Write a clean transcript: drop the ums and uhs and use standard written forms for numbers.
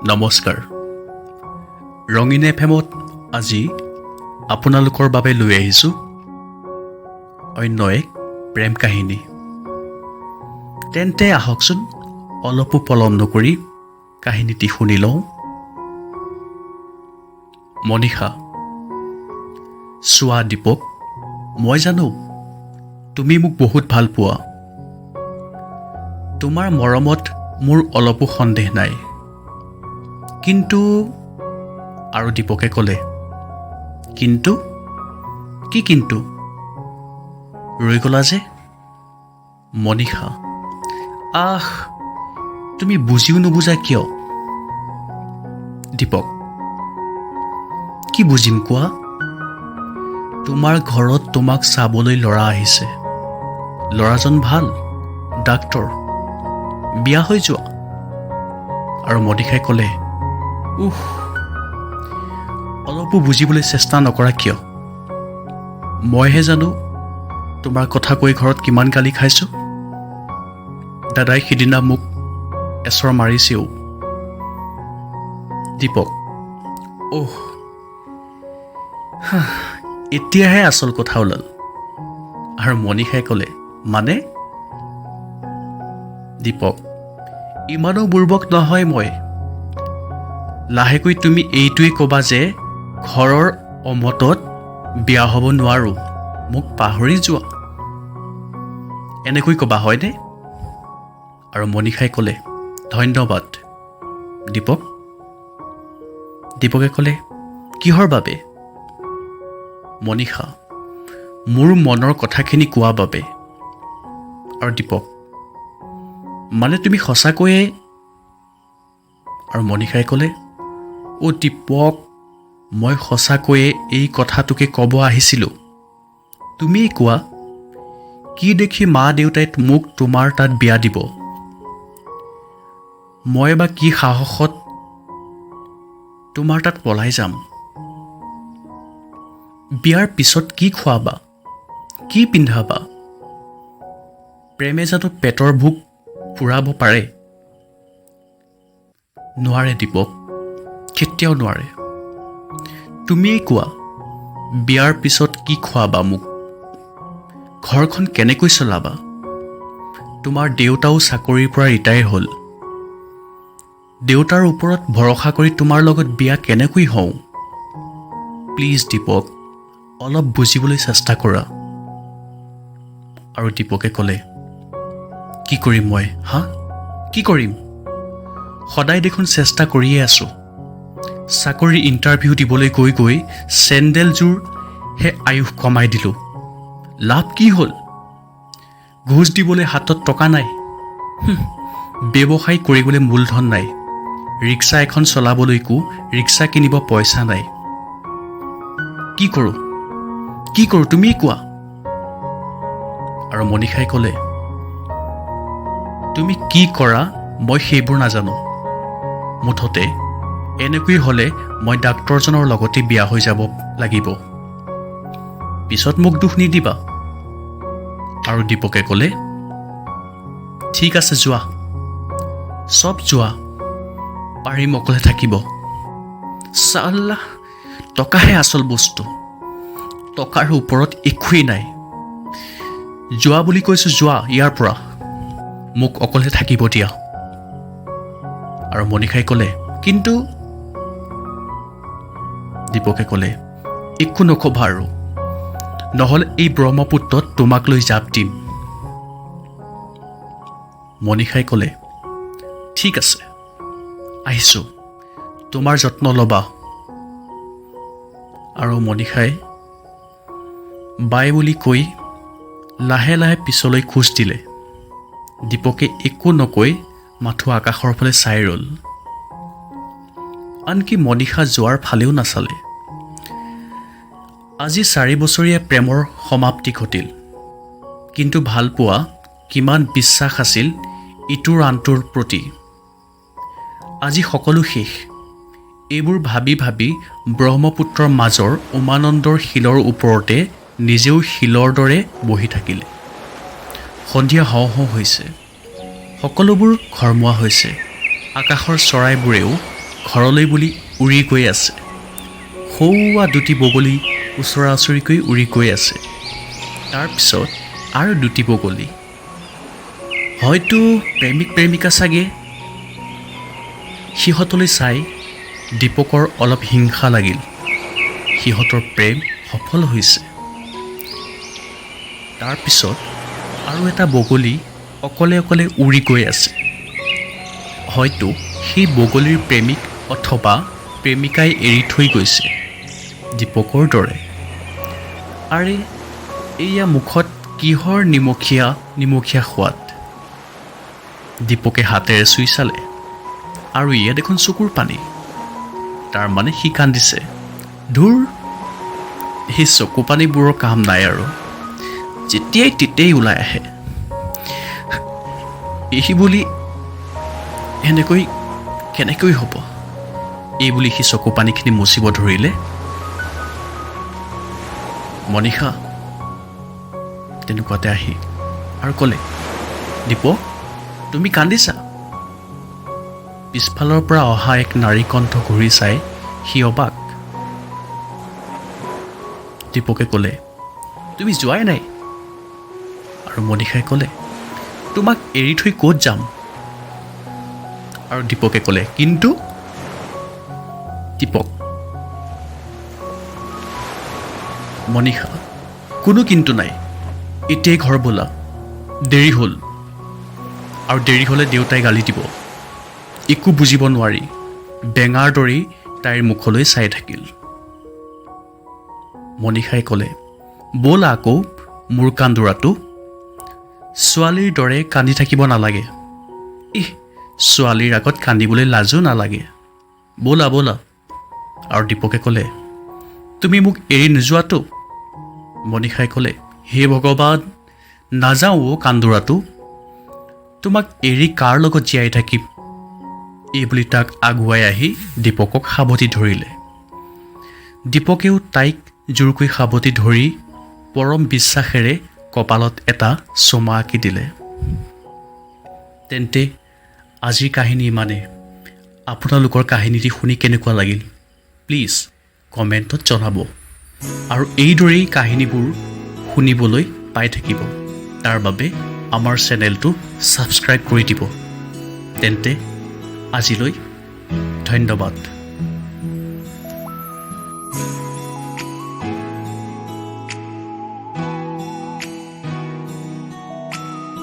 নমস্কাৰ। ৰঙীন এফএমত আজি আপোনালোকৰ বাবে লৈ আহিছোঁ অন্য এক প্ৰেম কাহিনী। তেন্তে আহকচোন অলপো পলম নকৰি কাহিনীটি শুনি লওঁ। মনীষা। চোৱা দীপক, মই জানো তুমি মোক বহুত ভাল পোৱা। তোমাৰ মৰমত মোৰ অলপো সন্দেহ নাই। কিন্তু আৰু দীপকে ক'লে, কিন্তু কি কিন্তু? ৰৈ গ'লা যে? মনীষা। তুমি বুজিও নুবুজা কিয়? দীপক। কি বুজিম কোৱা? তোমাৰ ঘৰত তোমাক চাবলৈ ল'ৰা আহিছে। ল'ৰাজন ভাল, ডাক্তৰ, বিয়া হৈ যোৱা। আৰু মনীষাই ক'লে, অলপো বুজিবলৈ চেষ্টা নকৰা কিয়? মইহে জানো তোমাৰ কথা কৈ ঘৰত কিমান গালি খাইছোঁ। দাদাই সিদিনা মোক এচৰ মাৰিছেও। দীপক। এতিয়াহে আচল কথা ওলাল। আৰু মনীষাই ক'লে, মানে? দীপক। ইমানো বুৰ্বক নহয় মই। লাহেকৈ তুমি এইটোৱেই ক'বা যে ঘৰৰ অমতত বিয়া হ'ব নোৱাৰোঁ, মোক পাহৰি যোৱা। এনেকৈ ক'বা হয়নে? আৰু মনীষাই ক'লে, ধন্যবাদ দীপক। দীপকে ক'লে, কিহৰ বাবে? মনীষা। মোৰ মনৰ কথাখিনি কোৱা বাবে। আৰু দীপক, মানে তুমি সঁচাকৈয়ে? আৰু মনীষাই ক'লে, দীপক, মই সঁচাকৈয়ে এই কথাটোকে ক'ব আহিছিলোঁ। তুমিয়েই কোৱা, কি দেখি মা দেউতাই মোক তোমাৰ তাত বিয়া দিব? মই বা কি সাহসত তোমাৰ তাত পলাই যাম? বিয়াৰ পিছত কি খুৱাবা, কি পিন্ধাবা? প্ৰেমে জানো পেটৰ ভোক পূৰাব পাৰে? নোৱাৰে দীপক, কেতিয়াও নোৱাৰে। তুমিয়েই কোৱা, বিয়াৰ পিছত কি খুৱাবা মোক? ঘৰখন কেনেকৈ চলাবা? তোমাৰ দেউতাও চাকৰিৰ পৰা ৰিটায়াৰ হ'ল। দেউতাৰ ওপৰত ভৰসা কৰি তোমাৰ লগত বিয়া কেনেকৈ হওঁ? প্লিজ দীপক, অলপ বুজিবলৈ চেষ্টা কৰা। আৰু দীপকে ক'লে, কি কৰিম মই? কি কৰিম? সদায় দেখোন চেষ্টা কৰিয়ে আছোঁ। চাকৰিৰ ইণ্টাৰভিউ দিবলৈ গৈ গৈ চেণ্ডেলযোৰহে আয়ুস কমাই দিলোঁ। লাভ কি হ'ল? ঘোচ দিবলৈ হাতত টকা নাই। ব্যৱসায় কৰিবলৈ মূলধন নাই। ৰিক্সা এখন চলাবলৈকো ৰিক্সা কিনিব পইচা নাই। কি কৰোঁ তুমিয়েই কোৱা। আৰু মনীষাই ক'লে, তুমি কি কৰা মই সেইবোৰ নাজানো। মুঠতে এনেকৈ হ'লে মই ডাক্তৰজনৰ লগতে বিয়া হৈ যাব লাগিব। পিছত মোক দুখ নিদিবা। আৰু দীপকে ক'লে, ঠিক আছে যোৱা, চব যোৱা, পাৰিম অকলে থাকিব। চাল্লা, টকাহে আচল বস্তু। টকাৰ ওপৰত একোৱেই নাই। যোৱা বুলি কৈছোঁ, যোৱা ইয়াৰ পৰা, মোক অকলে থাকিব দিয়া। আৰু মনীষাই ক'লে, কিন্তু? দীপকে ক'লে, একো নক'বা আৰু, নহ'লে এই ব্ৰহ্মপুত্ৰত তোমাক লৈ জাপ দিম। মনীষাই ক'লে, ঠিক আছে, আহিছোঁ, তোমাৰ যত্ন ল'বা। আৰু মনীষাই বাই বুলি কৈ লাহে লাহে পিছলৈ খোজ দিলে। দীপকে একো নকৈ মাথো আকাশৰ ফালে চাই ৰ'ল। আনকি মনীষা যোৱাৰ ফালেও নাচালে। আজি 4 বছৰীয়া প্ৰেমৰ সমাপ্তি ঘটিল। কিন্তু ভালপোৱা কিমান বিশ্বাস আছিল ইটোৰ আনটোৰ প্ৰতি। আজি সকলো শেষ। এইবোৰ ভাবি ভাবি ব্ৰহ্মপুত্ৰৰ মাজৰ উমানন্দৰ শিলৰ ওপৰতে নিজেও শিলৰ দৰে বহি থাকিলে। সন্ধিয়া হওঁ হৈছে। সকলোবোৰ ঘৰমুৱা হৈছে। আকাশৰ চৰাইবোৰেও ঘৰলৈ বুলি উৰি গৈ আছে। সৌৱা দুটি বগলী ওচৰা ওচৰিকৈ উৰি গৈ আছে। তাৰপিছত আৰু দুটি বগলী, হয়তো প্ৰেমিক প্ৰেমিকা চাগে। সিহঁতলৈ চাই দীপকৰ অলপ হিংসা লাগিল। সিহঁতৰ প্ৰেম সফল হৈছে। তাৰপিছত আৰু এটা বগলী অকলে অকলে উৰি গৈ আছে। হয়তো সেই বগলীৰ প্ৰেমিক অথবা প্ৰেমিকাই এৰি থৈ গৈছে, দীপকৰ দৰে। আৰে এয়া মুখত কিহৰ নিমখীয়া নিমখীয়া সোৱাদ। দীপকে হাতেৰে চুই চালে, আৰু এয়া দেখোন চকুৰ পানী। তাৰমানে সি কান্দিছে। ধুৰ, সেই চকু পানীবোৰৰ কাম নাই আৰু, যেতিয়াই তেতিয়াই ওলাই আহে। এই বুলি এনেকৈ কেনেকৈ হ'ব? এই বুলি সি চকু পানীখিনি মুচিব ধৰিলে। মনীষা তেনেকুৱাতে আহি আৰু ক'লে, দীপক, তুমি কান্দিছা? পিছফালৰ পৰা অহা এক নাৰী কণ্ঠ ঘূৰি চাই সি অবাক। দীপকে ক'লে, তুমি যোৱাই নাই? আৰু মনীষাই ক'লে, তোমাক এৰি থৈ ক'ত যাম? আৰু দীপকে ক'লে, কিন্তু? দীপক, মনীষা, কোনো কিন্তু নাই। এতিয়াই ঘৰ বোলা, দেৰি হ'ল। আৰু দেৰি হ'লে দেউতাই গালি দিব। একো বুজিব নোৱাৰি বেঙাৰ দৰেই তাইৰ মুখলৈ চাই থাকিল। মনীষাই ক'লে, ব'লা আকৌ মোৰ কান্দোৰাটো। ছোৱালীৰ দৰে কান্দি থাকিব নালাগে। ইহ, ছোৱালীৰ আগত কান্দিবলৈ লাজো নালাগে। ব'লা ব'লা। আৰু দীপকে ক'লে, তুমি মোক এৰি নোযোৱাতো? মনীষাই ক'লে, হে ভগৱান, নাযাওঁ অ' কান্দোৰাটো। তোমাক এৰি কাৰ লগত জীয়াই থাকিম? এই বুলি তাক আগুৱাই আহি দীপকক সাৱটি ধৰিলে। দীপকেও তাইক জোৰকৈ সাৱটি ধৰি পৰম বিশ্বাসেৰে কপালত এটা চুমা আঁকি দিলে। তেন্তে আজিৰ কাহিনী ইমানেই। আপোনালোকৰ কাহিনীটি শুনি কেনেকুৱা লাগিল প্লিজ কমেণ্টত জনাব। আৰু এইদৰেই কাহিনীবোৰ শুনিবলৈ পাই থাকিব, তাৰ বাবে আমাৰ চেনেলটো ছাবস্ক্ৰাইব কৰি দিব। তেন্তে আজিলৈ ধন্যবাদ।